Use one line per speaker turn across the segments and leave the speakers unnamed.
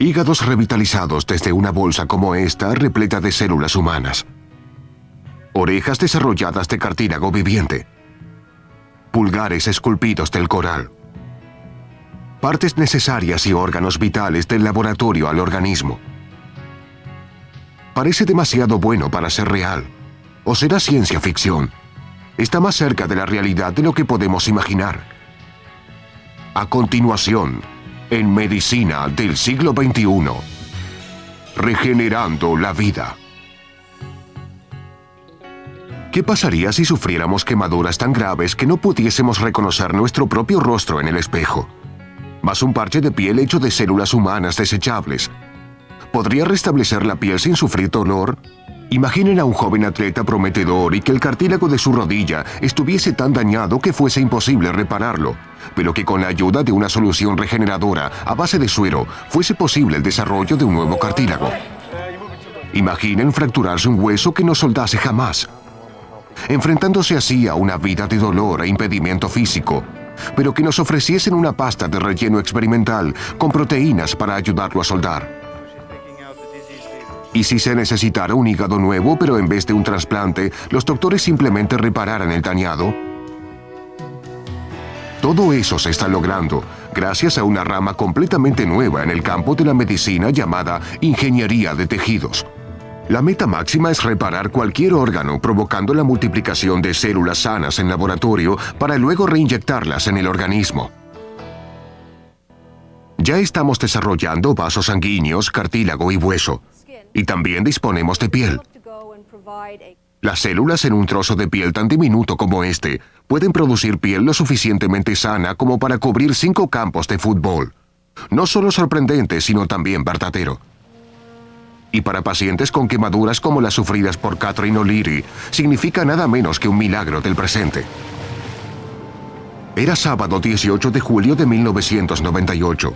Hígados revitalizados desde una bolsa como esta repleta de células humanas. Orejas desarrolladas de cartílago viviente. Pulgares esculpidos del coral. Partes necesarias y órganos vitales del laboratorio al organismo. Parece demasiado bueno para ser real. ¿O será ciencia ficción? Está más cerca de la realidad de lo que podemos imaginar. A continuación, en Medicina del siglo XXI, regenerando la vida. ¿Qué pasaría si sufriéramos quemaduras tan graves que no pudiésemos reconocer nuestro propio rostro en el espejo? Más un parche de piel hecho de células humanas desechables. ¿Podría restablecer la piel sin sufrir dolor? Imaginen a un joven atleta prometedor y que el cartílago de su rodilla estuviese tan dañado que fuese imposible repararlo, pero que con la ayuda de una solución regeneradora a base de suero fuese posible el desarrollo de un nuevo cartílago. Imaginen fracturarse un hueso que no soldase jamás, enfrentándose así a una vida de dolor e impedimento físico, pero que nos ofreciesen una pasta de relleno experimental con proteínas para ayudarlo a soldar. ¿Y si se necesitara un hígado nuevo, pero en vez de un trasplante, los doctores simplemente repararan el dañado? Todo eso se está logrando gracias a una rama completamente nueva en el campo de la medicina llamada ingeniería de tejidos. La meta máxima es reparar cualquier órgano provocando la multiplicación de células sanas en laboratorio para luego reinyectarlas en el organismo. Ya estamos desarrollando vasos sanguíneos, cartílago y hueso. Y también disponemos de piel. Las células en un trozo de piel tan diminuto como este pueden producir piel lo suficientemente sana como para cubrir 5 campos de fútbol. No solo sorprendente, sino también verdadero. Y para pacientes con quemaduras como las sufridas por Catherine O'Leary, significa nada menos que un milagro del presente. Era sábado 18 de julio de 1998.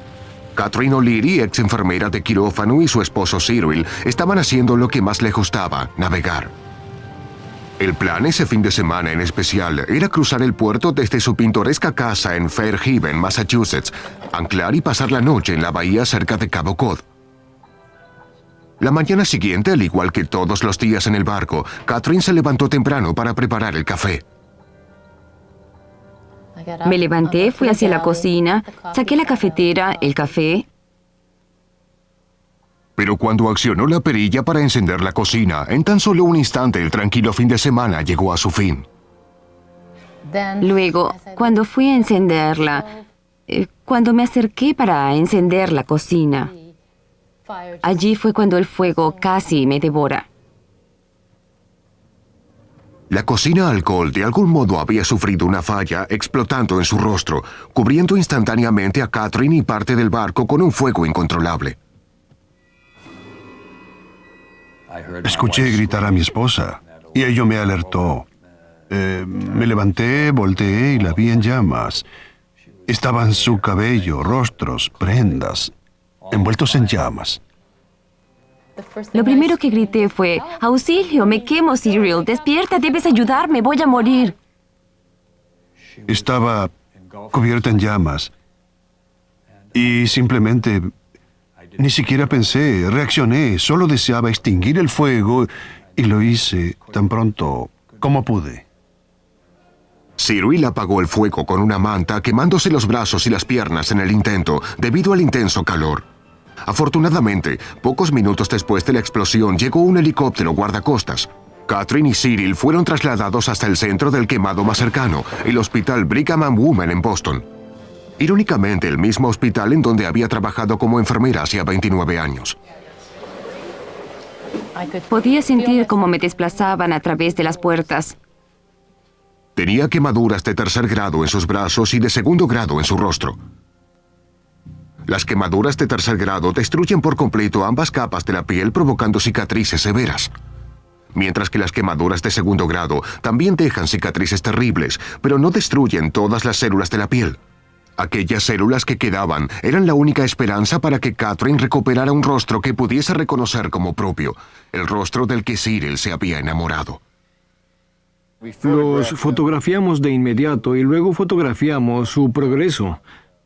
Catherine O'Leary, ex enfermera de quirófano, y su esposo Cyril estaban haciendo lo que más les gustaba, navegar. El plan ese fin de semana en especial era cruzar el puerto desde su pintoresca casa en Fairhaven, Massachusetts, anclar y pasar la noche en la bahía cerca de Cabo Cod. La mañana siguiente, al igual que todos los días en el barco, Catherine se levantó temprano para preparar el café.
Me levanté, fui hacia la cocina, saqué la cafetera, el café.
Pero cuando accionó la perilla para encender la cocina, en tan solo un instante el tranquilo fin de semana llegó a su fin.
Luego, cuando fui a encenderla, cuando me acerqué para encender la cocina, allí fue cuando el fuego casi me devora.
La cocina alcohol de algún modo había sufrido una falla, explotando en su rostro, cubriendo instantáneamente a Catherine y parte del barco con un fuego incontrolable.
Escuché gritar a mi esposa y ello me alertó. Me levanté, volteé y la vi en llamas. Estaban su cabello, rostros, prendas, envueltos en llamas.
Lo primero que grité fue, ¡auxilio, me quemo, Cyril! ¡Despierta, debes ayudarme, voy a morir!
Estaba cubierta en llamas y simplemente ni siquiera pensé, reaccioné, solo deseaba extinguir el fuego y lo hice tan pronto como pude.
Cyril apagó el fuego con una manta, quemándose los brazos y las piernas en el intento debido al intenso calor. Afortunadamente, pocos minutos después de la explosión llegó un helicóptero guardacostas. Catherine y Cyril fueron trasladados hasta el centro del quemado más cercano, el Hospital Brigham and Women en Boston. Irónicamente, el mismo hospital en donde había trabajado como enfermera hacía 29 años.
Podía sentir cómo me desplazaban a través de las puertas.
Tenía quemaduras de 3er grado en sus brazos y de 2º grado en su rostro. Las quemaduras de 3er grado destruyen por completo ambas capas de la piel, provocando cicatrices severas. Mientras que las quemaduras de 2º grado también dejan cicatrices terribles, pero no destruyen todas las células de la piel. Aquellas células que quedaban eran la única esperanza para que Catherine recuperara un rostro que pudiese reconocer como propio, el rostro del que Cyril se había enamorado.
Los fotografiamos de inmediato y luego fotografiamos su progreso.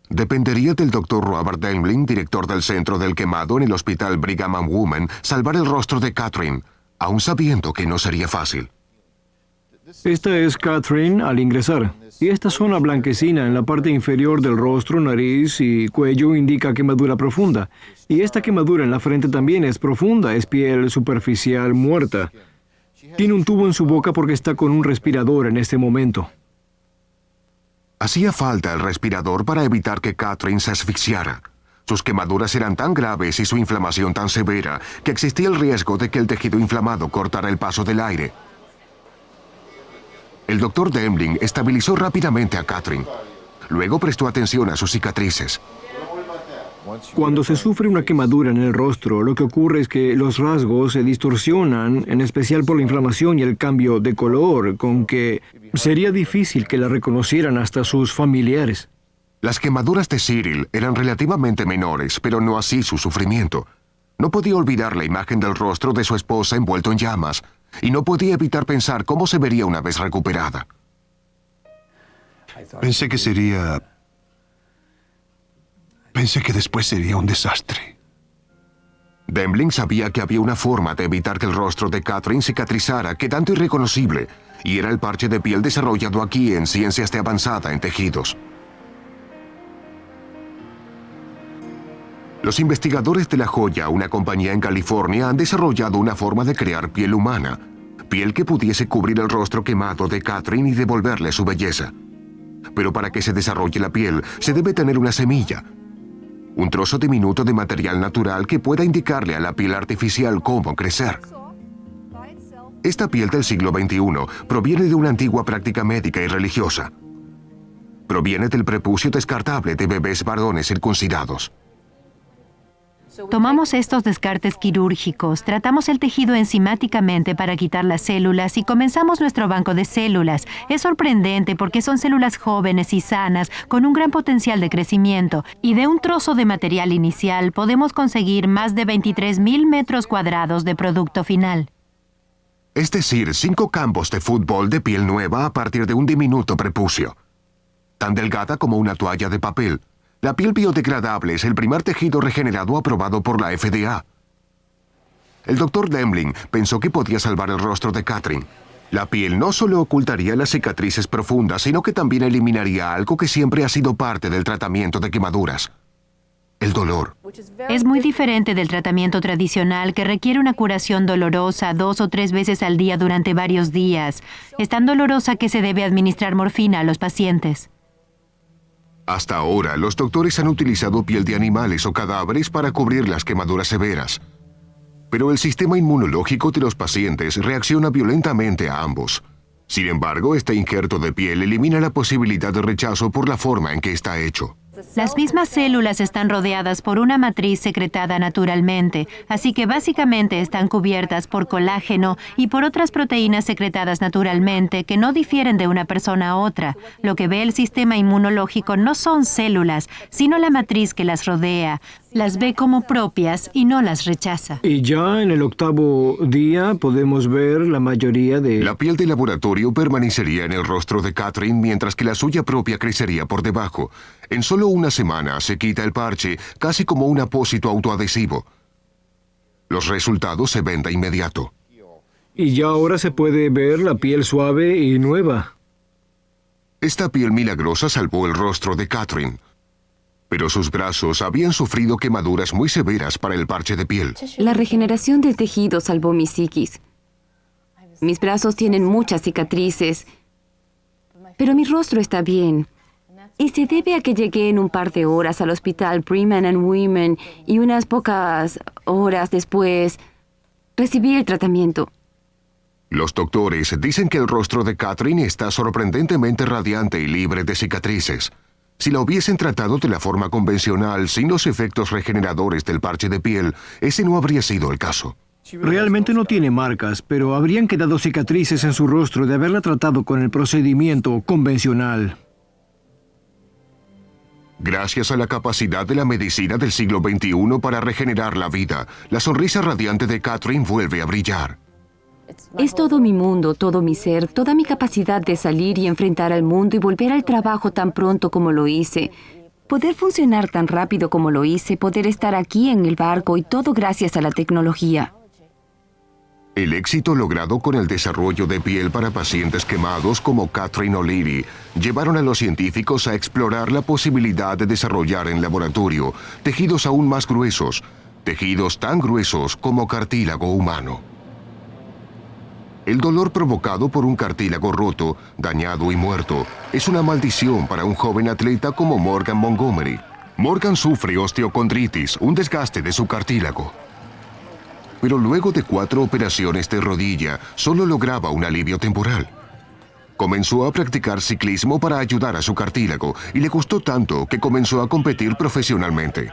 Dependería del Dr. Robert Demling, director del centro del quemado en el hospital Brigham and Women, salvar el rostro de Catherine, aun sabiendo que no sería fácil.
Esta es Catherine al ingresar, y esta zona blanquecina en la parte inferior del rostro, nariz y cuello indica quemadura profunda. Y esta quemadura en la frente también es profunda, es piel superficial muerta. Tiene un tubo en su boca porque está con un respirador en este momento.
Hacía falta el respirador para evitar que Catherine se asfixiara. Sus quemaduras eran tan graves y su inflamación tan severa que existía el riesgo de que el tejido inflamado cortara el paso del aire. El Dr. Demling estabilizó rápidamente a Catherine. Luego prestó atención a sus cicatrices.
Cuando se sufre una quemadura en el rostro, lo que ocurre es que los rasgos se distorsionan, en especial por la inflamación y el cambio de color, con que sería difícil que la reconocieran hasta sus familiares.
Las quemaduras de Cyril eran relativamente menores, pero no así su sufrimiento. No podía olvidar la imagen del rostro de su esposa envuelto en llamas, y no podía evitar pensar cómo se vería una vez recuperada.
Pensé que después sería un desastre.
Demling sabía que había una forma de evitar que el rostro de Catherine cicatrizara quedando irreconocible, y era el parche de piel desarrollado aquí en Ciencias de Avanzada en Tejidos. Los investigadores de La Joya, una compañía en California, han desarrollado una forma de crear piel humana, piel que pudiese cubrir el rostro quemado de Catherine y devolverle su belleza. Pero para que se desarrolle la piel, se debe tener una semilla, un trozo diminuto de material natural que pueda indicarle a la piel artificial cómo crecer. Esta piel del siglo XXI proviene de una antigua práctica médica y religiosa. Proviene del prepucio descartable de bebés varones circuncidados.
Tomamos estos descartes quirúrgicos, tratamos el tejido enzimáticamente para quitar las células y comenzamos nuestro banco de células. Es sorprendente porque son células jóvenes y sanas, con un gran potencial de crecimiento. Y de un trozo de material inicial podemos conseguir más de 23,000 metros cuadrados de producto final.
Es decir, 5 campos de fútbol de piel nueva a partir de un diminuto prepucio. Tan delgada como una toalla de papel. La piel biodegradable es el primer tejido regenerado aprobado por la FDA. El Dr. Demling pensó que podía salvar el rostro de Catherine. La piel no solo ocultaría las cicatrices profundas, sino que también eliminaría algo que siempre ha sido parte del tratamiento de quemaduras: el dolor.
Es muy diferente del tratamiento tradicional que requiere una curación dolorosa 2 o 3 veces al día durante varios días. Es tan dolorosa que se debe administrar morfina a los pacientes.
Hasta ahora, los doctores han utilizado piel de animales o cadáveres para cubrir las quemaduras severas. Pero el sistema inmunológico de los pacientes reacciona violentamente a ambos. Sin embargo, este injerto de piel elimina la posibilidad de rechazo por la forma en que está hecho.
Las mismas células están rodeadas por una matriz secretada naturalmente, así que básicamente están cubiertas por colágeno y por otras proteínas secretadas naturalmente que no difieren de una persona a otra. Lo que ve el sistema inmunológico no son células, sino la matriz que las rodea. Las ve como propias y no las rechaza.
Y ya en el 8º día podemos ver la mayoría de...
La piel de laboratorio permanecería en el rostro de Catherine mientras que la suya propia crecería por debajo. En solo una semana se quita el parche, casi como un apósito autoadhesivo. Los resultados se ven de inmediato.
Y ya ahora se puede ver la piel suave y nueva.
Esta piel milagrosa salvó el rostro de Catherine. Pero sus brazos habían sufrido quemaduras muy severas para el parche de piel.
La regeneración del tejido salvó mi psiquis. Mis brazos tienen muchas cicatrices, pero mi rostro está bien. Y se debe a que llegué en un par de horas al hospital Brigham and Women y unas pocas horas después recibí el tratamiento.
Los doctores dicen que el rostro de Catherine está sorprendentemente radiante y libre de cicatrices. Si la hubiesen tratado de la forma convencional, sin los efectos regeneradores del parche de piel, ese no habría sido el caso.
Realmente no tiene marcas, pero habrían quedado cicatrices en su rostro de haberla tratado con el procedimiento convencional.
Gracias a la capacidad de la medicina del siglo XXI para regenerar la vida, la sonrisa radiante de Catherine vuelve a brillar.
Es todo mi mundo, todo mi ser, toda mi capacidad de salir y enfrentar al mundo y volver al trabajo tan pronto como lo hice. Poder funcionar tan rápido como lo hice, poder estar aquí en el barco y todo gracias a la tecnología.
El éxito logrado con el desarrollo de piel para pacientes quemados como Catherine O'Leary llevaron a los científicos a explorar la posibilidad de desarrollar en laboratorio tejidos aún más gruesos, tejidos tan gruesos como cartílago humano. El dolor provocado por un cartílago roto, dañado y muerto es una maldición para un joven atleta como Morgan Montgomery. Morgan sufre osteocondritis, un desgaste de su cartílago. Pero luego de 4 operaciones de rodilla, solo lograba un alivio temporal. Comenzó a practicar ciclismo para ayudar a su cartílago y le gustó tanto que comenzó a competir profesionalmente.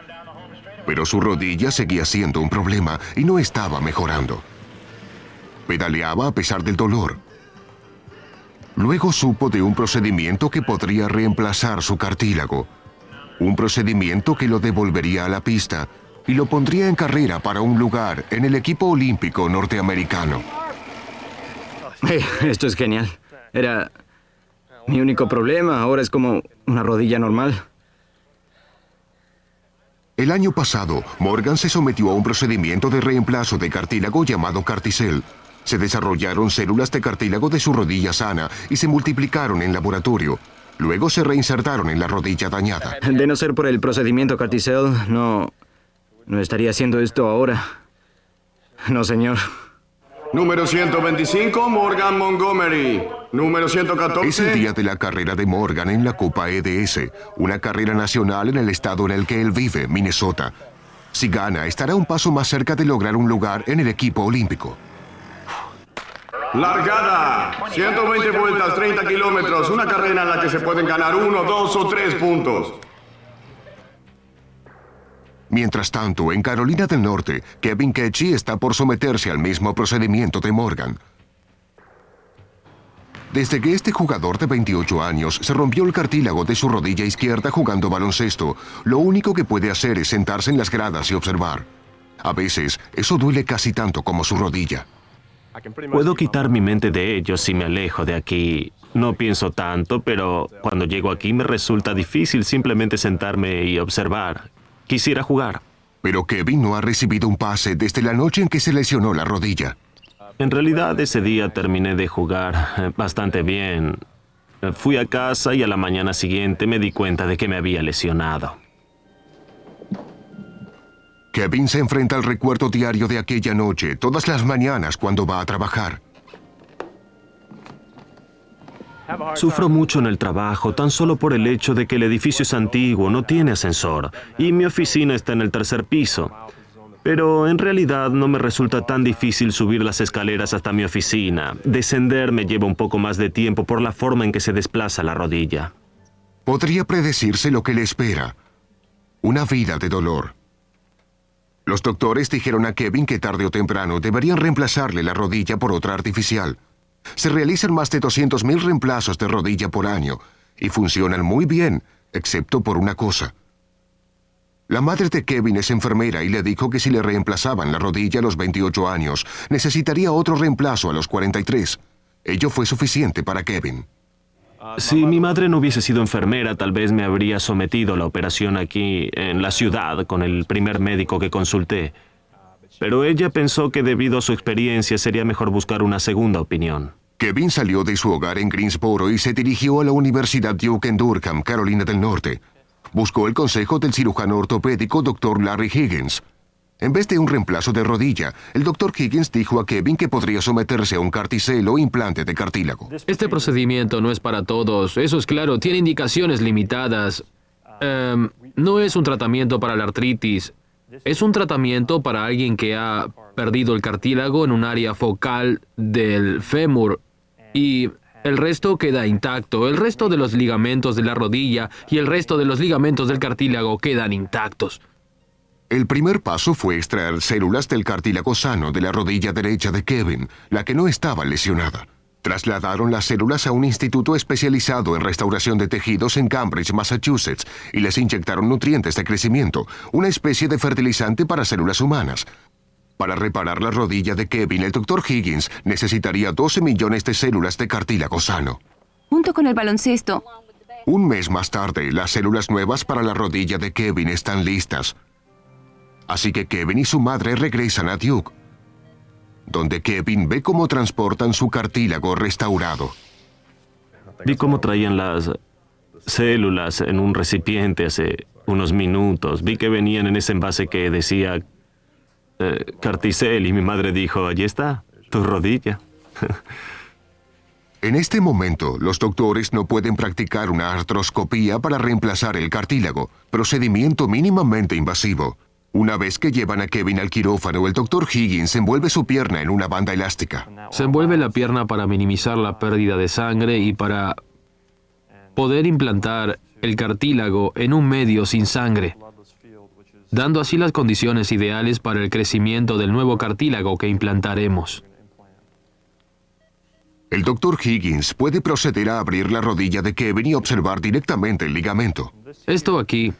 Pero su rodilla seguía siendo un problema y no estaba mejorando. Pedaleaba a pesar del dolor. Luego supo de un procedimiento que podría reemplazar su cartílago. Un procedimiento que lo devolvería a la pista y lo pondría en carrera para un lugar en el equipo olímpico norteamericano.
Esto es genial. Era mi único problema, ahora es como una rodilla normal.
El año pasado, Morgan se sometió a un procedimiento de reemplazo de cartílago llamado Carticel. Se desarrollaron células de cartílago de su rodilla sana y se multiplicaron en laboratorio. Luego se reinsertaron en la rodilla dañada.
De no ser por el procedimiento Carticel, no estaría haciendo esto ahora. No, señor.
Número 125, Morgan Montgomery. Número 114...
Es el día de la carrera de Morgan en la Copa EDS, una carrera nacional en el estado en el que él vive, Minnesota. Si gana, estará un paso más cerca de lograr un lugar en el equipo olímpico.
Largada. 120 vueltas, 30 kilómetros. Una carrera en la que se pueden ganar 1, 2 o 3 puntos.
Mientras tanto, en Carolina del Norte, Kevin Ketchy está por someterse al mismo procedimiento de Morgan. Desde que este jugador de 28 años se rompió el cartílago de su rodilla izquierda jugando baloncesto, lo único que puede hacer es sentarse en las gradas y observar. A veces, eso duele casi tanto como su rodilla.
Puedo quitar mi mente de ello si me alejo de aquí. No pienso tanto, pero cuando llego aquí me resulta difícil simplemente sentarme y observar. Quisiera jugar.
Pero Kevin no ha recibido un pase desde la noche en que se lesionó la rodilla.
En realidad, ese día terminé de jugar bastante bien. Fui a casa y a la mañana siguiente me di cuenta de que me había lesionado.
Kevin se enfrenta al recuerdo diario de aquella noche, todas las mañanas cuando va a trabajar.
Sufro mucho en el trabajo, tan solo por el hecho de que el edificio es antiguo, no tiene ascensor, y mi oficina está en el 3er piso. Pero en realidad no me resulta tan difícil subir las escaleras hasta mi oficina. Descender me lleva un poco más de tiempo por la forma en que se desplaza la rodilla.
Podría predecirse lo que le espera. Una vida de dolor. Los doctores dijeron a Kevin que tarde o temprano deberían reemplazarle la rodilla por otra artificial. Se realizan más de 200,000 reemplazos de rodilla por año y funcionan muy bien, excepto por una cosa. La madre de Kevin es enfermera y le dijo que si le reemplazaban la rodilla a los 28 años, necesitaría otro reemplazo a los 43. Ello fue suficiente para Kevin.
Si mi madre no hubiese sido enfermera, tal vez me habría sometido a la operación aquí en la ciudad con el primer médico que consulté. Pero ella pensó que debido a su experiencia sería mejor buscar una segunda opinión.
Kevin salió de su hogar en Greensboro y se dirigió a la Universidad Duke en Durham, Carolina del Norte. Buscó el consejo del cirujano ortopédico Dr. Larry Higgins. En vez de un reemplazo de rodilla, el Dr. Higgins dijo a Kevin que podría someterse a un carticel o implante de cartílago.
Este procedimiento no es para todos, eso es claro, tiene indicaciones limitadas. No es un tratamiento para la artritis. Es un tratamiento para alguien que ha perdido el cartílago en un área focal del fémur y el resto queda intacto. El resto de los ligamentos de la rodilla y el resto de los ligamentos del cartílago quedan intactos.
El primer paso fue extraer células del cartílago sano de la rodilla derecha de Kevin, la que no estaba lesionada. Trasladaron las células a un instituto especializado en restauración de tejidos en Cambridge, Massachusetts, y les inyectaron nutrientes de crecimiento, una especie de fertilizante para células humanas. Para reparar la rodilla de Kevin, el Dr. Higgins necesitaría 12 millones de células de cartílago sano.
Junto con el baloncesto,
Un mes más tarde, las células nuevas para la rodilla de Kevin están listas. Así que Kevin y su madre regresan a Duke, donde Kevin ve cómo transportan su cartílago restaurado.
Vi cómo traían las células en un recipiente hace unos minutos. Vi que venían en ese envase que decía Carticel y mi madre dijo, allí está, tu rodilla.
En este momento, los doctores no pueden practicar una artroscopía para reemplazar el cartílago, procedimiento mínimamente invasivo. Una vez que llevan a Kevin al quirófano, el doctor Higgins envuelve su pierna en una banda elástica.
Se envuelve la pierna para minimizar la pérdida de sangre y para poder implantar el cartílago en un medio sin sangre, dando así las condiciones ideales para el crecimiento del nuevo cartílago que implantaremos.
El doctor Higgins puede proceder a abrir la rodilla de Kevin y observar directamente el ligamento.
Esto aquí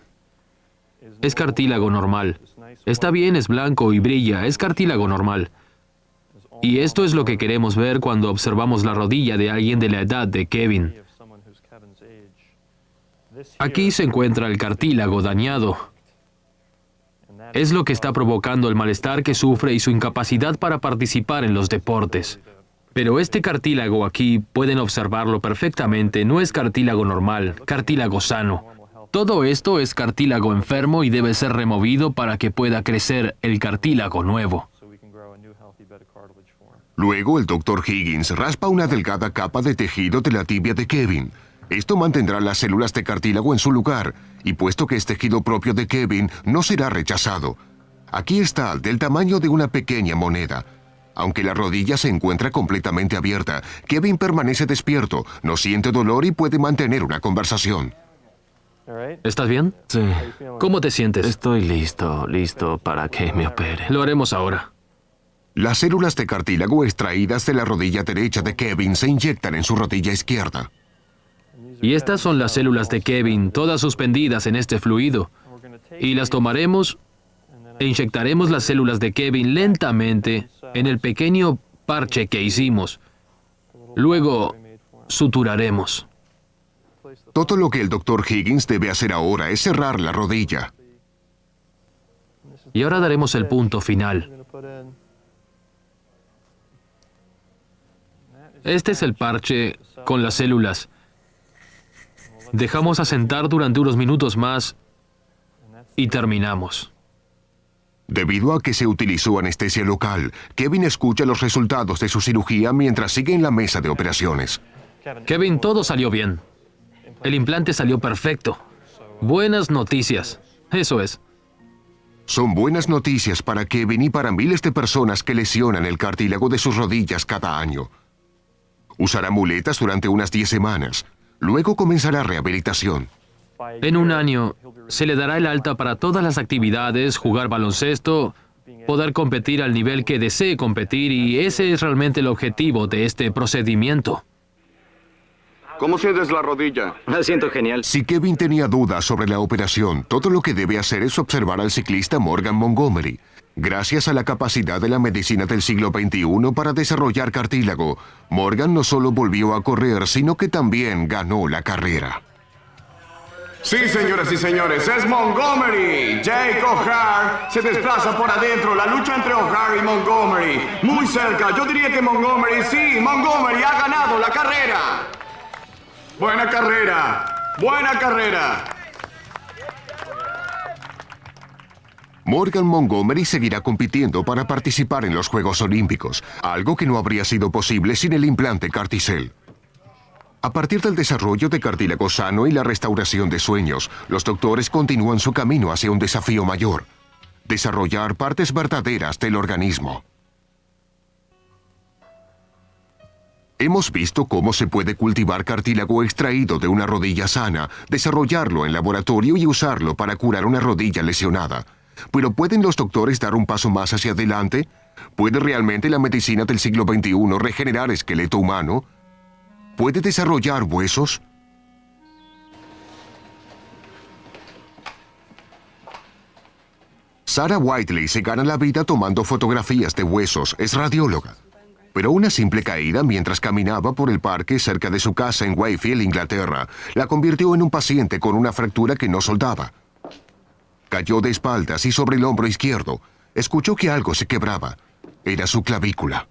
es cartílago normal. Está bien, es blanco y brilla, es cartílago normal. Y esto es lo que queremos ver cuando observamos la rodilla de alguien de la edad de Kevin. Aquí se encuentra el cartílago dañado. Es lo que está provocando el malestar que sufre y su incapacidad para participar en los deportes. Pero este cartílago aquí, pueden observarlo perfectamente, no es cartílago normal, cartílago sano. Todo esto es cartílago enfermo y debe ser removido para que pueda crecer el cartílago nuevo.
Luego, el doctor Higgins raspa una delgada capa de tejido de la tibia de Kevin. Esto mantendrá las células de cartílago en su lugar, y puesto que es tejido propio de Kevin, no será rechazado. Aquí está, del tamaño de una pequeña moneda. Aunque la rodilla se encuentra completamente abierta, Kevin permanece despierto, no siente dolor y puede mantener una conversación.
¿Estás bien?
Sí,
¿Cómo te sientes?
estoy listo para que me opere.
Lo haremos ahora.
Las células de cartílago extraídas de la rodilla derecha de Kevin se inyectan en su rodilla izquierda.
Y estas son las células de Kevin, todas suspendidas en este fluido. Y las tomaremos e inyectaremos las células de Kevin lentamente en el pequeño parche que hicimos. Luego, suturaremos.
Todo lo que el doctor Higgins debe hacer ahora es cerrar la rodilla.
Y ahora daremos el punto final. Este es el parche con las células. Dejamos asentar durante unos minutos más y terminamos.
Debido a que se utilizó anestesia local, Kevin escucha los resultados de su cirugía mientras sigue en la mesa de operaciones.
Kevin, todo salió bien. El implante salió perfecto. Buenas noticias. Eso es.
Son buenas noticias para Kevin y para miles de personas que lesionan el cartílago de sus rodillas cada año. Usará muletas durante unas 10 semanas. Luego comenzará rehabilitación.
En un año, se le dará el alta para todas las actividades, jugar baloncesto, poder competir al nivel que desee competir, y ese es realmente el objetivo de este procedimiento.
¿Cómo sientes la rodilla?
La siento genial.
Si Kevin tenía dudas sobre la operación, todo lo que debe hacer es observar al ciclista Morgan Montgomery. Gracias a la capacidad de la medicina del siglo XXI para desarrollar cartílago, Morgan no solo volvió a correr, sino que también ganó la carrera.
Sí, señoras y señores, es Montgomery. Jake O'Hare se desplaza por adentro. La lucha entre O'Hare y Montgomery. Muy cerca. Yo diría que Montgomery, sí, Montgomery ha ganado la carrera. Buena carrera. Buena carrera.
Morgan Montgomery seguirá compitiendo para participar en los Juegos Olímpicos, algo que no habría sido posible sin el implante Carticel. A partir del desarrollo de cartílago sano y la restauración de sueños, los doctores continúan su camino hacia un desafío mayor: desarrollar partes verdaderas del organismo. Hemos visto cómo se puede cultivar cartílago extraído de una rodilla sana, desarrollarlo en laboratorio y usarlo para curar una rodilla lesionada. ¿Pero pueden los doctores dar un paso más hacia adelante? ¿Puede realmente la medicina del siglo XXI regenerar esqueleto humano? ¿Puede desarrollar huesos? Sarah Whiteley se gana la vida tomando fotografías de huesos. Es radióloga. Pero una simple caída mientras caminaba por el parque cerca de su casa en Wakefield, Inglaterra, la convirtió en un paciente con una fractura que no soldaba. Cayó de espaldas y sobre el hombro izquierdo. Escuchó que algo se quebraba. Era su clavícula.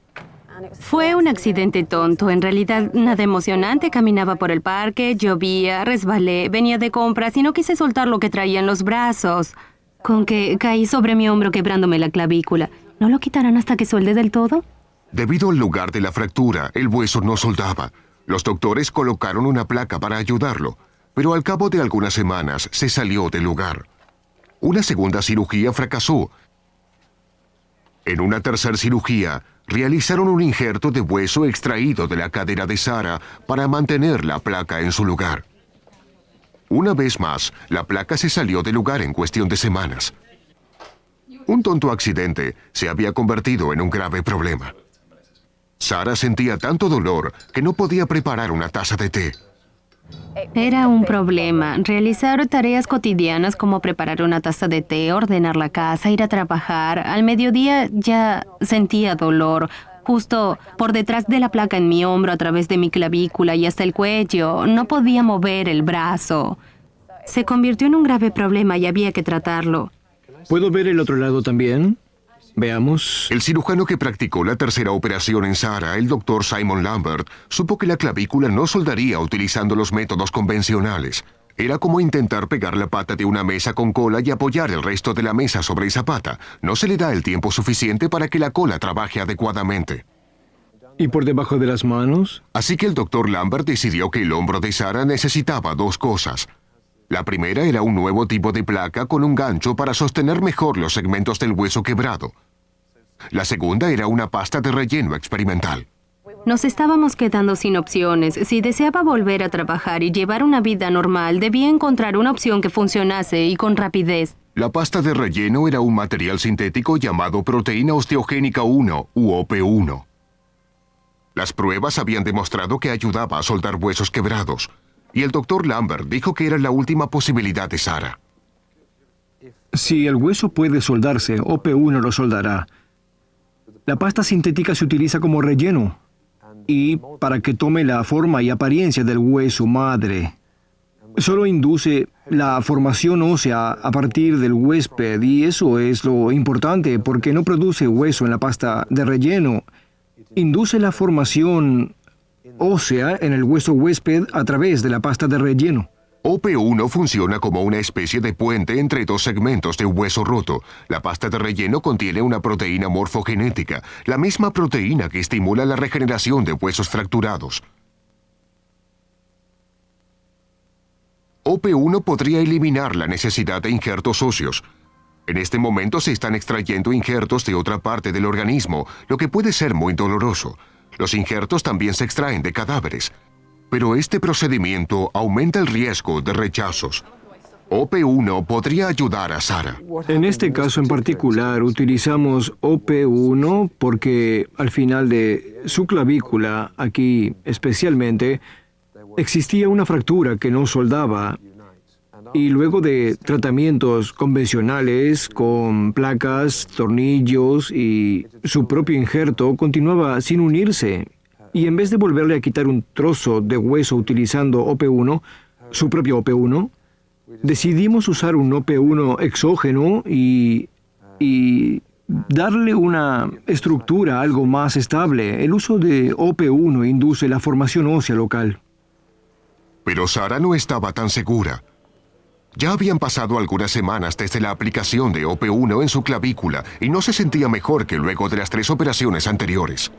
Fue un accidente tonto, en realidad nada emocionante. Caminaba por el parque, llovía, resbalé, venía de compras y no quise soltar lo que traía en los brazos. Con que caí sobre mi hombro quebrándome la clavícula. ¿No lo quitarán hasta que suelde del todo?
Debido al lugar de la fractura, el hueso no soldaba. Los doctores colocaron una placa para ayudarlo, pero al cabo de algunas semanas se salió del lugar. Una segunda cirugía fracasó. En una tercera cirugía, realizaron un injerto de hueso extraído de la cadera de Sarah para mantener la placa en su lugar. Una vez más, la placa se salió del lugar en cuestión de semanas. Un tonto accidente se había convertido en un grave problema. Sarah sentía tanto dolor que no podía preparar una taza de té.
Era un problema. Realizar tareas cotidianas como preparar una taza de té, ordenar la casa, ir a trabajar. Al mediodía ya sentía dolor, justo por detrás de la placa en mi hombro, a través de mi clavícula y hasta el cuello. No podía mover el brazo. Se convirtió en un grave problema y había que tratarlo.
¿Puedo ver el otro lado también? Veamos.
El cirujano que practicó la tercera operación en Sarah, el doctor Simon Lambert, supo que la clavícula no soldaría utilizando los métodos convencionales. Era como intentar pegar la pata de una mesa con cola y apoyar el resto de la mesa sobre esa pata. No se le da el tiempo suficiente para que la cola trabaje adecuadamente.
¿Y por debajo de las manos?
Así que el doctor Lambert decidió que el hombro de Sarah necesitaba dos cosas. La primera era un nuevo tipo de placa con un gancho para sostener mejor los segmentos del hueso quebrado. La segunda era una pasta de relleno experimental.
Nos estábamos quedando sin opciones. Si deseaba volver a trabajar y llevar una vida normal, debía encontrar una opción que funcionase y con rapidez.
La pasta de relleno era un material sintético llamado proteína osteogénica 1, u OP1. Las pruebas habían demostrado que ayudaba a soldar huesos quebrados, y el doctor Lambert dijo que era la última posibilidad de Sarah.
Si el hueso puede soldarse, OP1 lo soldará. La pasta sintética se utiliza como relleno y para que tome la forma y apariencia del hueso madre. Solo induce la formación ósea a partir del huésped y eso es lo importante porque no produce hueso en la pasta de relleno. Induce la formación ósea en el hueso huésped a través de la pasta de relleno.
OP1 funciona como una especie de puente entre dos segmentos de hueso roto. La pasta de relleno contiene una proteína morfogenética, la misma proteína que estimula la regeneración de huesos fracturados. OP1 podría eliminar la necesidad de injertos óseos. En este momento se están extrayendo injertos de otra parte del organismo, lo que puede ser muy doloroso. Los injertos también se extraen de cadáveres. Pero este procedimiento aumenta el riesgo de rechazos. OP1 podría ayudar a Sarah.
En este caso en particular utilizamos OP1 porque al final de su clavícula, aquí especialmente, existía una fractura que no soldaba. Y luego de tratamientos convencionales con placas, tornillos y su propio injerto, continuaba sin unirse. Y en vez de volverle a quitar un trozo de hueso utilizando OP1, su propio OP1, decidimos usar un OP1 exógeno y darle una estructura algo más estable. El uso de OP1 induce la formación ósea local.
Pero Sarah no estaba tan segura. Ya habían pasado algunas semanas desde la aplicación de OP1 en su clavícula y no se sentía mejor que luego de las 3 operaciones anteriores.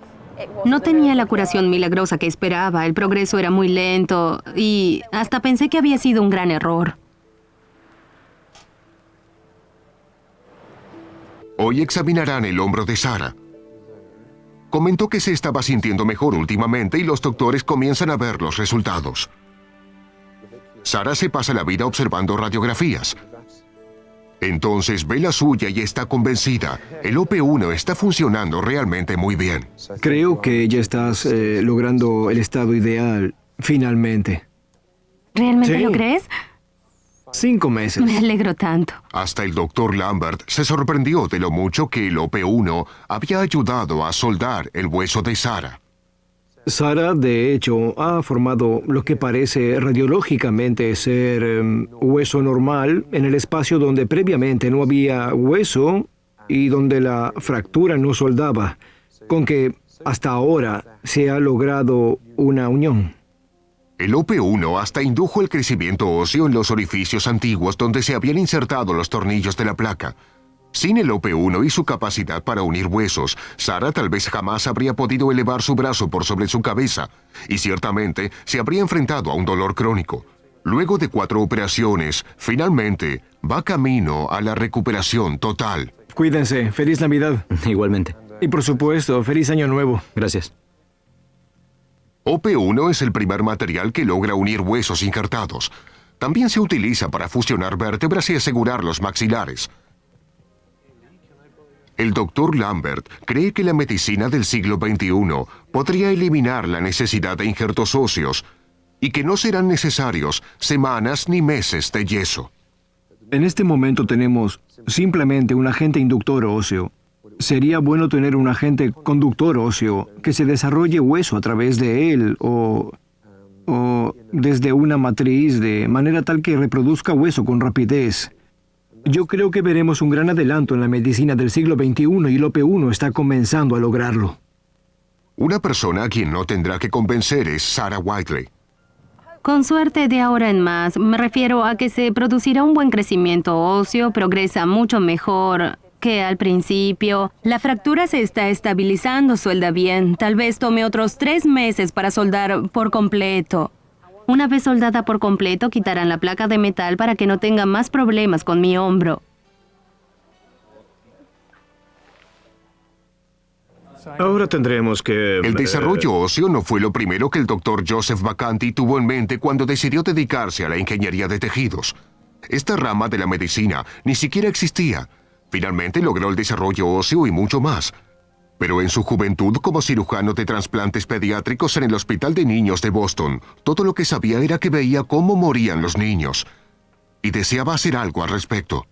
No tenía la curación milagrosa que esperaba, el progreso era muy lento y hasta pensé que había sido un gran error.
Hoy examinarán el hombro de Sarah. Comentó que se estaba sintiendo mejor últimamente y los doctores comienzan a ver los resultados. Sarah se pasa la vida observando radiografías. Entonces ve la suya y está convencida. El OP1 está funcionando realmente muy bien.
Creo que ya estás logrando el estado ideal, finalmente.
¿Realmente
Sí.
lo crees?
5 meses.
Me alegro tanto.
Hasta el doctor Lambert se sorprendió de lo mucho que el OP1 había ayudado a soldar el hueso de Sarah.
Sarah, de hecho, ha formado lo que parece radiológicamente ser hueso normal en el espacio donde previamente no había hueso y donde la fractura no soldaba, con que hasta ahora se ha logrado una unión.
El OP1 hasta indujo el crecimiento óseo en los orificios antiguos donde se habían insertado los tornillos de la placa. Sin el OP1 y su capacidad para unir huesos, Sarah tal vez jamás habría podido elevar su brazo por sobre su cabeza y ciertamente se habría enfrentado a un dolor crónico. Luego de 4 operaciones, finalmente va camino a la recuperación total.
Cuídense. Feliz Navidad.
Igualmente.
Y por supuesto, feliz Año Nuevo.
Gracias.
OP1 es el primer material que logra unir huesos injertados. También se utiliza para fusionar vértebras y asegurar los maxilares. El Dr. Lambert cree que la medicina del siglo XXI podría eliminar la necesidad de injertos óseos y que no serán necesarios semanas ni meses de yeso.
En este momento tenemos simplemente un agente inductor óseo. Sería bueno tener un agente conductor óseo que se desarrolle hueso a través de él o desde una matriz de manera tal que reproduzca hueso con rapidez. Yo creo que veremos un gran adelanto en la medicina del siglo XXI y el OP1 está comenzando a lograrlo.
Una persona a quien no tendrá que convencer es Sarah Whiteley.
Con suerte de ahora en más, me refiero a que se producirá un buen crecimiento óseo, progresa mucho mejor que al principio. La fractura se está estabilizando, suelda bien. Tal vez tome otros 3 meses para soldar por completo. Una vez soldada por completo, quitarán la placa de metal para que no tenga más problemas con mi hombro.
Ahora tendremos que...
El desarrollo óseo no fue lo primero que el Dr. Joseph Vacanti tuvo en mente cuando decidió dedicarse a la ingeniería de tejidos. Esta rama de la medicina ni siquiera existía. Finalmente logró el desarrollo óseo y mucho más. Pero en su juventud como cirujano de trasplantes pediátricos en el Hospital de Niños de Boston, todo lo que sabía era que veía cómo morían los niños. Y deseaba hacer algo al respecto.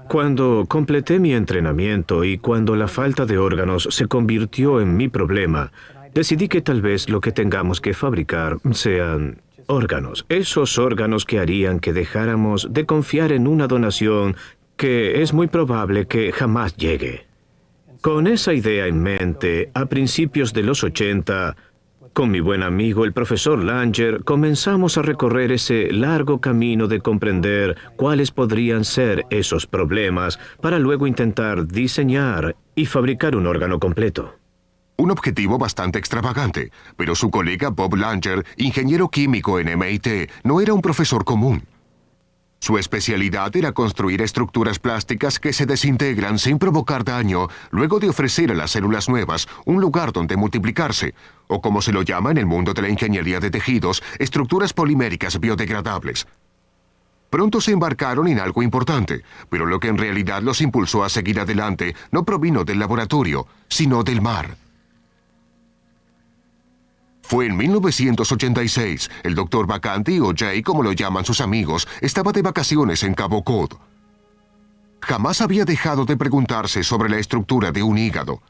Cuando completé mi entrenamiento y cuando la falta de órganos se convirtió en mi problema, decidí que tal vez lo que tengamos que fabricar sean órganos. Esos órganos que harían que dejáramos de confiar en una donación que es muy probable que jamás llegue. Con esa idea en mente, a principios de los 80, con mi buen amigo el profesor Langer, comenzamos a recorrer ese largo camino de comprender cuáles podrían ser esos problemas para luego intentar diseñar y fabricar un órgano completo.
Un objetivo bastante extravagante, pero su colega Bob Langer, ingeniero químico en MIT, no era un profesor común. Su especialidad era construir estructuras plásticas que se desintegran sin provocar daño, luego de ofrecer a las células nuevas un lugar donde multiplicarse, o como se lo llama en el mundo de la ingeniería de tejidos, estructuras poliméricas biodegradables. Pronto se embarcaron en algo importante, pero lo que en realidad los impulsó a seguir adelante no provino del laboratorio, sino del mar. Fue en 1986. El Dr. Vacanti, o Jay, como lo llaman sus amigos, estaba de vacaciones en Cabo Cod. Jamás había dejado de preguntarse sobre la estructura de un hígado.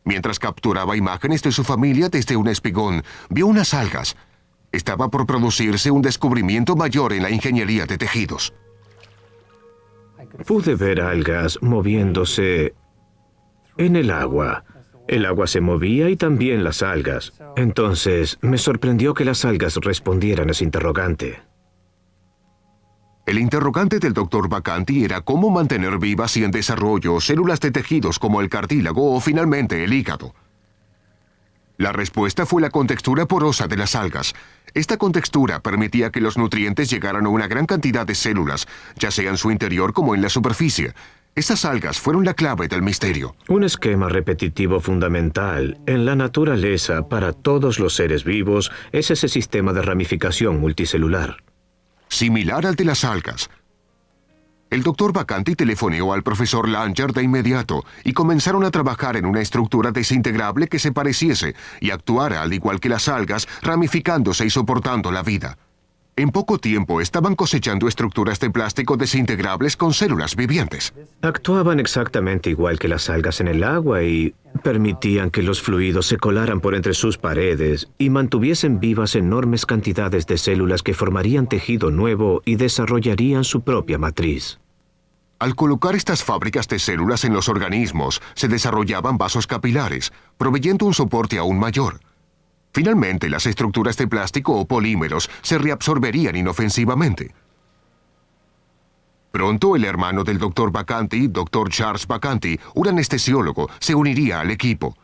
Mientras capturaba imágenes de su familia desde un espigón, vio unas algas. Estaba por producirse un descubrimiento mayor en la ingeniería de tejidos.
Pude ver algas moviéndose en el agua. El agua se movía y también las algas. Entonces, me sorprendió que las algas respondieran a ese interrogante.
El interrogante del Dr. Vacanti era cómo mantener vivas y en desarrollo células de tejidos como el cartílago o finalmente el hígado. La respuesta fue la contextura porosa de las algas. Esta contextura permitía que los nutrientes llegaran a una gran cantidad de células, ya sea en su interior como en la superficie. Esas algas fueron la clave del misterio.
Un esquema repetitivo fundamental en la naturaleza para todos los seres vivos es ese sistema de ramificación multicelular.
Similar al de las algas. El Dr. Vacanti telefoneó al profesor Langer de inmediato y comenzaron a trabajar en una estructura desintegrable que se pareciese y actuara al igual que las algas, ramificándose y soportando la vida. En poco tiempo estaban cosechando estructuras de plástico desintegrables con células vivientes.
Actuaban exactamente igual que las algas en el agua y permitían que los fluidos se colaran por entre sus paredes y mantuviesen vivas enormes cantidades de células que formarían tejido nuevo y desarrollarían su propia matriz.
Al colocar estas fábricas de células en los organismos, se desarrollaban vasos capilares, proveyendo un soporte aún mayor. Finalmente, las estructuras de plástico o polímeros se reabsorberían inofensivamente. Pronto, el hermano del Dr. Vacanti, Dr. Charles Vacanti, un anestesiólogo, se uniría al equipo.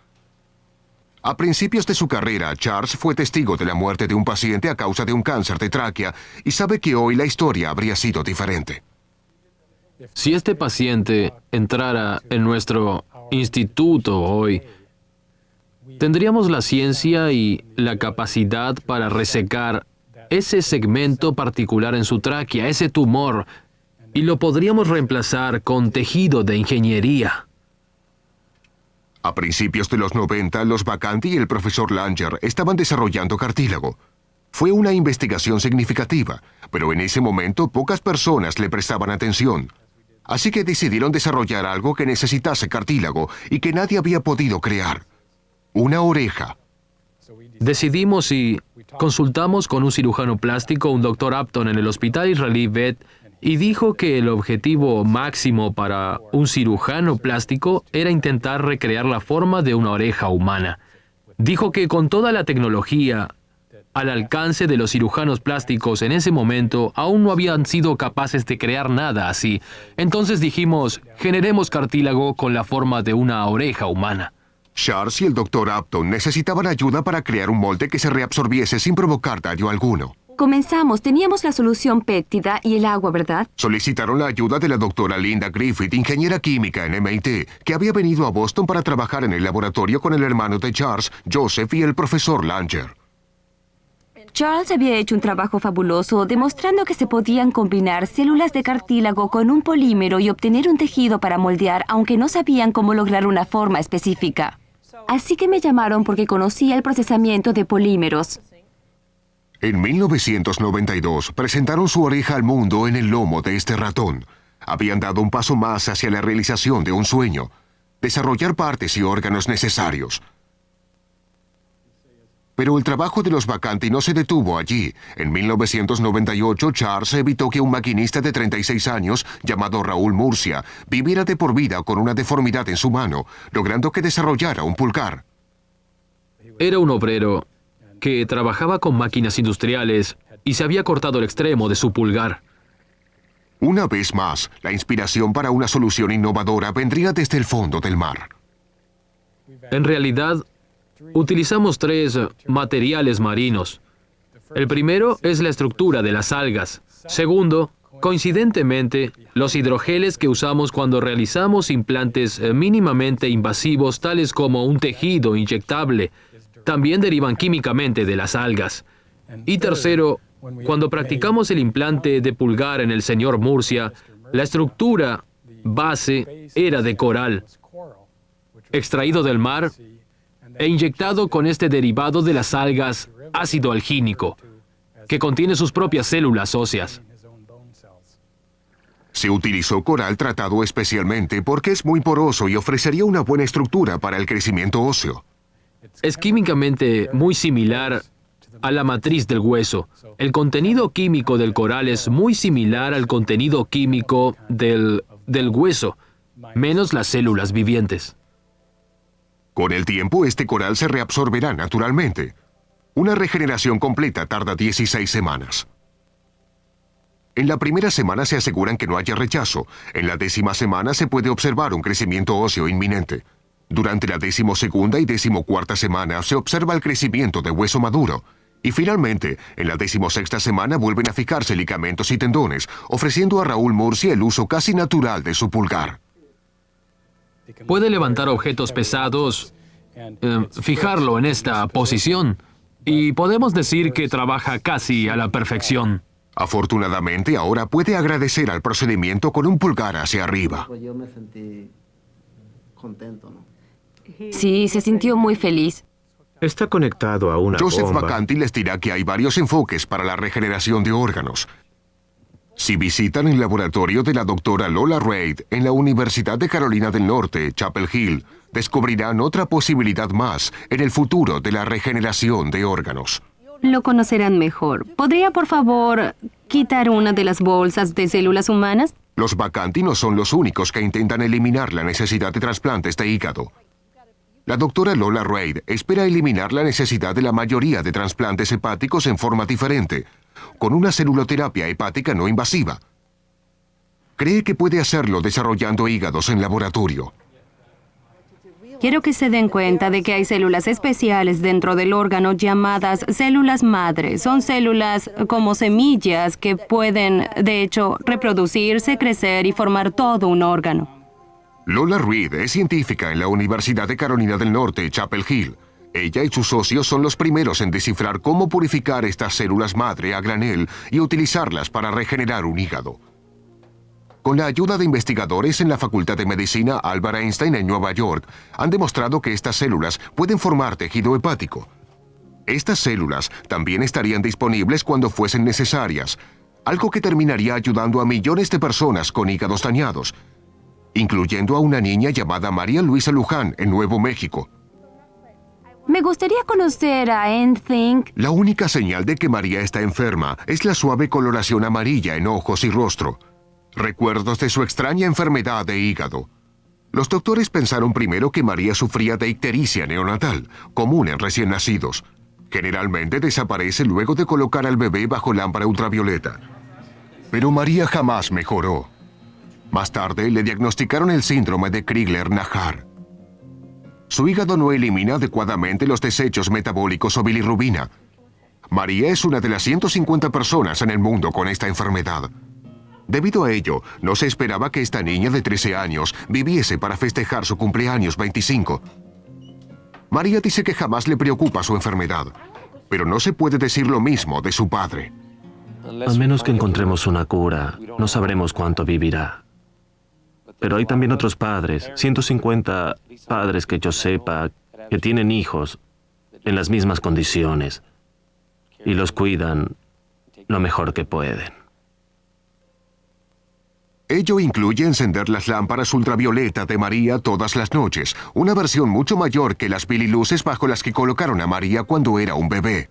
A principios de su carrera, Charles fue testigo de la muerte de un paciente a causa de un cáncer de tráquea y sabe que hoy la historia habría sido diferente.
Si este paciente entrara en nuestro instituto hoy, tendríamos la ciencia y la capacidad para resecar ese segmento particular en su tráquea, ese tumor, y lo podríamos reemplazar con tejido de ingeniería.
A principios de los 90, los Vacanti y el profesor Langer estaban desarrollando cartílago. Fue una investigación significativa, pero en ese momento pocas personas le prestaban atención. Así que decidieron desarrollar algo que necesitase cartílago y que nadie había podido crear. Una oreja.
Decidimos y consultamos con un cirujano plástico, un Dr. Upton, en el hospital israelí Vet, y dijo que el objetivo máximo para un cirujano plástico era intentar recrear la forma de una oreja humana. Dijo que con toda la tecnología al alcance de los cirujanos plásticos en ese momento, aún no habían sido capaces de crear nada así. Entonces dijimos, generemos cartílago con la forma de una oreja humana.
Charles y el Dr. Upton necesitaban ayuda para crear un molde que se reabsorbiese sin provocar daño alguno.
Comenzamos, teníamos la solución péptida y el agua, ¿verdad?
Solicitaron la ayuda de la doctora Linda Griffith, ingeniera química en MIT, que había venido a Boston para trabajar en el laboratorio con el hermano de Charles, Joseph, y el profesor Langer.
Charles había hecho un trabajo fabuloso demostrando que se podían combinar células de cartílago con un polímero y obtener un tejido para moldear, aunque no sabían cómo lograr una forma específica. Así que me llamaron porque conocía el procesamiento de polímeros.
En 1992 presentaron su oreja al mundo en el lomo de este ratón. Habían dado un paso más hacia la realización de un sueño: desarrollar partes y órganos necesarios. Pero el trabajo de los Vacanti no se detuvo allí. En 1998, Charles evitó que un maquinista de 36 años, llamado Raúl Murcia, viviera de por vida con una deformidad en su mano, logrando que desarrollara un pulgar.
Era un obrero que trabajaba con máquinas industriales y se había cortado el extremo de su pulgar.
Una vez más, la inspiración para una solución innovadora vendría desde el fondo del mar.
En realidad, utilizamos 3 materiales marinos. El primero es la estructura de las algas. Segundo, coincidentemente, los hidrogeles que usamos cuando realizamos implantes mínimamente invasivos, tales como un tejido inyectable, también derivan químicamente de las algas. Y tercero, cuando practicamos el implante de pulgar en el señor Murcia, la estructura base era de coral, extraído del mar e inyectado con este derivado de las algas, ácido algínico, que contiene sus propias células óseas.
Se utilizó coral tratado especialmente porque es muy poroso y ofrecería una buena estructura para el crecimiento óseo.
Es químicamente muy similar a la matriz del hueso. El contenido químico del coral es muy similar al contenido químico del hueso, menos las células vivientes.
Con el tiempo, este coral se reabsorberá naturalmente. Una regeneración completa tarda 16 semanas. En la primera semana se aseguran que no haya rechazo. En la 10ª semana se puede observar un crecimiento óseo inminente. Durante la 12ª y 14ª semana se observa el crecimiento de hueso maduro. Y finalmente, en la 16ª semana vuelven a fijarse ligamentos y tendones, ofreciendo a Raúl Murcia el uso casi natural de su pulgar.
Puede levantar objetos pesados, fijarlo en esta posición, y podemos decir que trabaja casi a la perfección.
Afortunadamente, ahora puede agradecer al procedimiento con un pulgar hacia arriba.
Yo me sentí contento, ¿no?
Sí, se sintió muy feliz.
Está conectado a una
Joseph
bomba.
Vacanti les dirá que hay varios enfoques para la regeneración de órganos. Si visitan el laboratorio de la doctora Lola Reid en la Universidad de Carolina del Norte, Chapel Hill, descubrirán otra posibilidad más en el futuro de la regeneración de órganos.
Lo conocerán mejor. ¿Podría, por favor, quitar una de las bolsas de células humanas?
Los Vacanti no son los únicos que intentan eliminar la necesidad de trasplantes de hígado. La doctora Lola Reid espera eliminar la necesidad de la mayoría de trasplantes hepáticos en forma diferente, con una celuloterapia hepática no invasiva. Cree que puede hacerlo desarrollando hígados en laboratorio.
Quiero que se den cuenta de que hay células especiales dentro del órgano llamadas células madre. Son células como semillas que pueden, de hecho, reproducirse, crecer y formar todo un órgano.
Lola Reid es científica en la Universidad de Carolina del Norte, Chapel Hill. Ella y sus socios son los primeros en descifrar cómo purificar estas células madre a granel y utilizarlas para regenerar un hígado. Con la ayuda de investigadores en la Facultad de Medicina Albert Einstein en Nueva York, han demostrado que estas células pueden formar tejido hepático. Estas células también estarían disponibles cuando fuesen necesarias, algo que terminaría ayudando a millones de personas con hígados dañados, incluyendo a una niña llamada María Luisa Luján en Nuevo México.
Me gustaría conocer a NThink.
La única señal de que María está enferma es la suave coloración amarilla en ojos y rostro. Recuerdos de su extraña enfermedad de hígado. Los doctores pensaron primero que María sufría de ictericia neonatal, común en recién nacidos. Generalmente desaparece luego de colocar al bebé bajo lámpara ultravioleta. Pero María jamás mejoró. Más tarde le diagnosticaron el síndrome de Crigler-Najjar. Su hígado no elimina adecuadamente los desechos metabólicos o bilirrubina. María es una de las 150 personas en el mundo con esta enfermedad. Debido a ello, no se esperaba que esta niña de 13 años viviese para festejar su cumpleaños 25. María dice que jamás le preocupa su enfermedad, pero no se puede decir lo mismo de su padre.
A menos que encontremos una cura, no sabremos cuánto vivirá. Pero hay también otros padres, 150 padres que yo sepa, que tienen hijos en las mismas condiciones y los cuidan lo mejor que pueden.
Ello incluye encender las lámparas ultravioleta de María todas las noches, una versión mucho mayor que las bililuces bajo las que colocaron a María cuando era un bebé.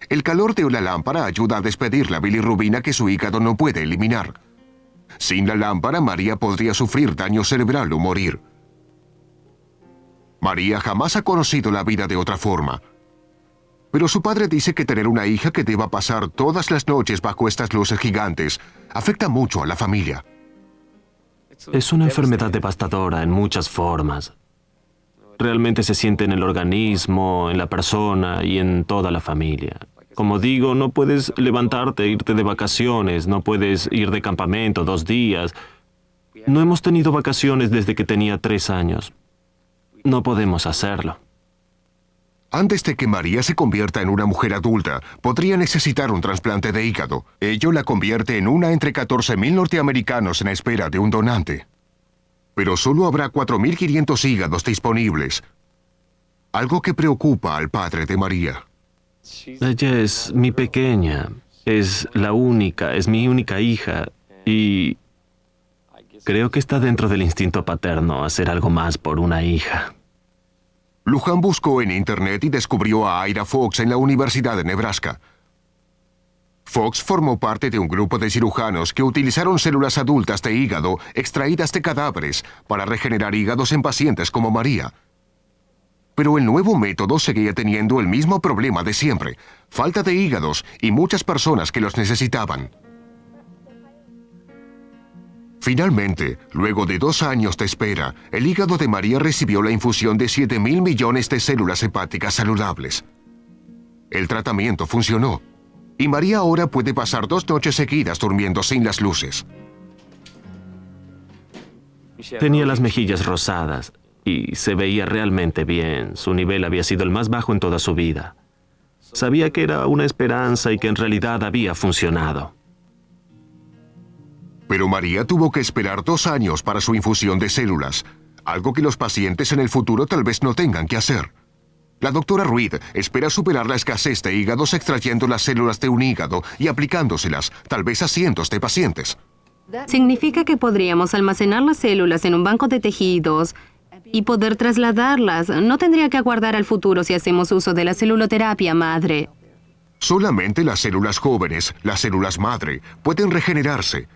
El calor de la lámpara ayuda a despedir la bilirrubina que su hígado no puede eliminar. Sin la lámpara, María podría sufrir daño cerebral o morir. María jamás ha conocido la vida de otra forma. Pero su padre dice que tener una hija que deba pasar todas las noches bajo estas luces gigantes afecta mucho a la familia.
Es una enfermedad devastadora en muchas formas. Realmente se siente en el organismo, en la persona y en toda la familia. Como digo, no puedes levantarte e irte de vacaciones, no puedes ir de campamento 2 días. No hemos tenido vacaciones desde que tenía 3 años. No podemos hacerlo.
Antes de que María se convierta en una mujer adulta, podría necesitar un trasplante de hígado. Ello la convierte en una entre 14.000 norteamericanos en espera de un donante. Pero solo habrá 4.500 hígados disponibles. Algo que preocupa al padre de María.
Ella es mi pequeña, es la única, es mi única hija y creo que está dentro del instinto paterno hacer algo más por una hija.
Luján buscó en Internet y descubrió a Ira Fox en la Universidad de Nebraska. Fox formó parte de un grupo de cirujanos que utilizaron células adultas de hígado extraídas de cadáveres para regenerar hígados en pacientes como María. Pero el nuevo método seguía teniendo el mismo problema de siempre: falta de hígados y muchas personas que los necesitaban. Finalmente, luego de 2 años de espera, el hígado de María recibió la infusión de 7.000 millones de células hepáticas saludables. El tratamiento funcionó, y María ahora puede pasar 2 noches seguidas durmiendo sin las luces.
Tenía las mejillas rosadas y se veía realmente bien. Su nivel había sido el más bajo en toda su vida. Sabía que era una esperanza y que en realidad había funcionado.
Pero María tuvo que esperar 2 años para su infusión de células, algo que los pacientes en el futuro tal vez no tengan que hacer. La doctora Reed espera superar la escasez de hígados extrayendo las células de un hígado y aplicándoselas, tal vez a cientos de pacientes.
Significa que podríamos almacenar las células en un banco de tejidos y poder trasladarlas. No tendría que aguardar al futuro si hacemos uso de la celuloterapia madre.
Solamente las células jóvenes, las células madre, pueden regenerarse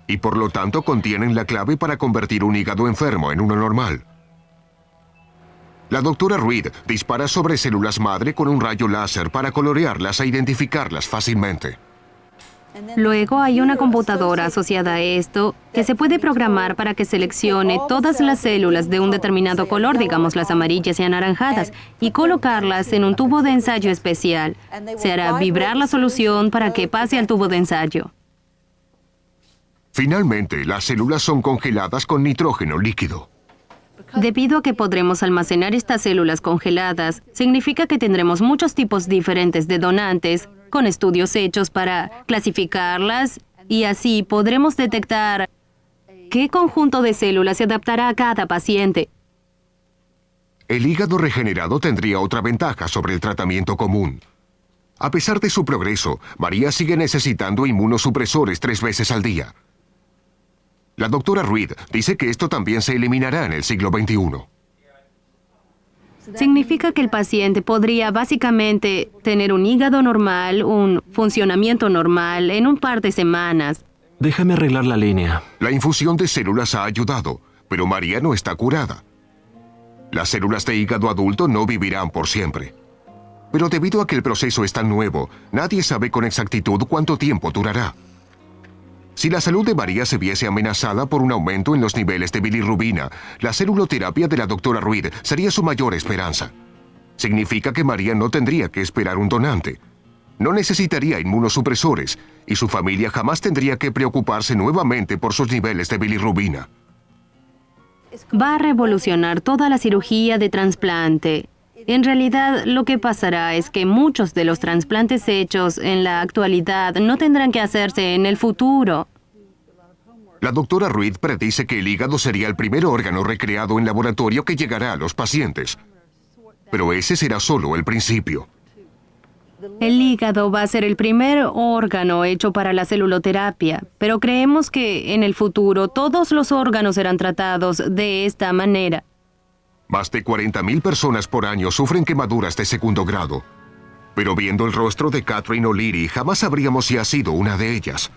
y por lo tanto contienen la clave para convertir un hígado enfermo en uno normal. La doctora Reed dispara sobre células madre con un rayo láser para colorearlas e identificarlas fácilmente.
Luego hay una computadora asociada a esto que se puede programar para que seleccione todas las células de un determinado color, digamos las amarillas y anaranjadas, y colocarlas en un tubo de ensayo especial. Se hará vibrar la solución para que pase al tubo de ensayo.
Finalmente, las células son congeladas con nitrógeno líquido.
Debido a que podremos almacenar estas células congeladas, significa que tendremos muchos tipos diferentes de donantes, con estudios hechos para clasificarlas, y así podremos detectar qué conjunto de células se adaptará a cada paciente.
El hígado regenerado tendría otra ventaja sobre el tratamiento común. A pesar de su progreso, María sigue necesitando inmunosupresores 3 veces al día. La doctora Reed dice que esto también se eliminará en el siglo XXI.
Significa que el paciente podría básicamente tener un hígado normal, un funcionamiento normal en un par de semanas.
Déjame arreglar la línea.
La infusión de células ha ayudado, pero María no está curada. Las células de hígado adulto no vivirán por siempre. Pero debido a que el proceso es tan nuevo, nadie sabe con exactitud cuánto tiempo durará. Si la salud de María se viese amenazada por un aumento en los niveles de bilirrubina, la celuloterapia de la doctora Reed sería su mayor esperanza. Significa que María no tendría que esperar un donante. No necesitaría inmunosupresores y su familia jamás tendría que preocuparse nuevamente por sus niveles de bilirrubina.
Va a revolucionar toda la cirugía de trasplante. En realidad, lo que pasará es que muchos de los trasplantes hechos en la actualidad no tendrán que hacerse en el futuro.
La doctora Reed predice que el hígado sería el primer órgano recreado en laboratorio que llegará a los pacientes. Pero ese será solo el principio.
El hígado va a ser el primer órgano hecho para la celuloterapia, pero creemos que en el futuro todos los órganos serán tratados de esta manera.
Más de 40,000 personas por año sufren quemaduras de segundo grado. Pero viendo el rostro de Catherine O'Leary, jamás sabríamos si ha sido una de ellas.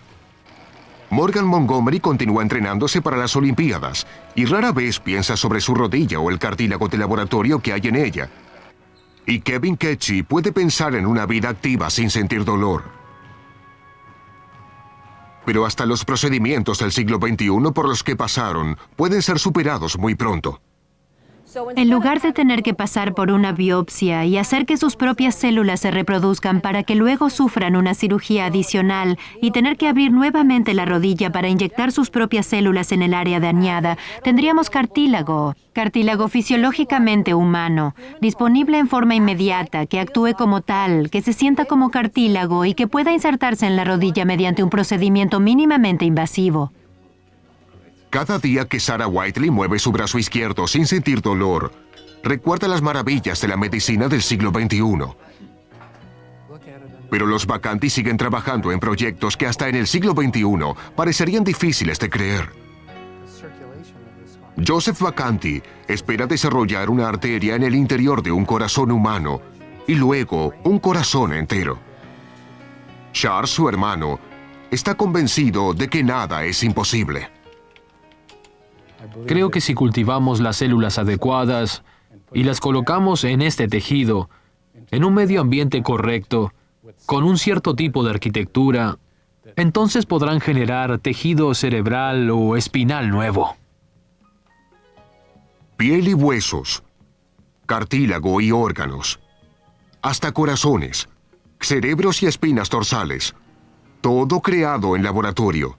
Morgan Montgomery continúa entrenándose para las Olimpiadas y rara vez piensa sobre su rodilla o el cartílago de laboratorio que hay en ella. Y Kevin Ketchy puede pensar en una vida activa sin sentir dolor. Pero hasta los procedimientos del siglo XXI por los que pasaron pueden ser superados muy pronto.
En lugar de tener que pasar por una biopsia y hacer que sus propias células se reproduzcan para que luego sufran una cirugía adicional y tener que abrir nuevamente la rodilla para inyectar sus propias células en el área dañada, tendríamos cartílago fisiológicamente humano, disponible en forma inmediata, que actúe como tal, que se sienta como cartílago y que pueda insertarse en la rodilla mediante un procedimiento mínimamente invasivo.
Cada día que Sarah Whiteley mueve su brazo izquierdo sin sentir dolor, recuerda las maravillas de la medicina del siglo XXI. Pero los Vacanti siguen trabajando en proyectos que hasta en el siglo XXI parecerían difíciles de creer. Joseph Vacanti espera desarrollar una arteria en el interior de un corazón humano y luego un corazón entero. Charles, su hermano, está convencido de que nada es imposible.
Creo que si cultivamos las células adecuadas y las colocamos en este tejido, en un medio ambiente correcto, con un cierto tipo de arquitectura, entonces podrán generar tejido cerebral o espinal nuevo.
Piel y huesos, cartílago y órganos, hasta corazones, cerebros y espinas dorsales, todo creado en laboratorio.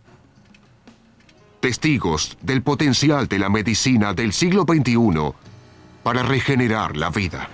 Testigos del potencial de la medicina del siglo XXI para regenerar la vida.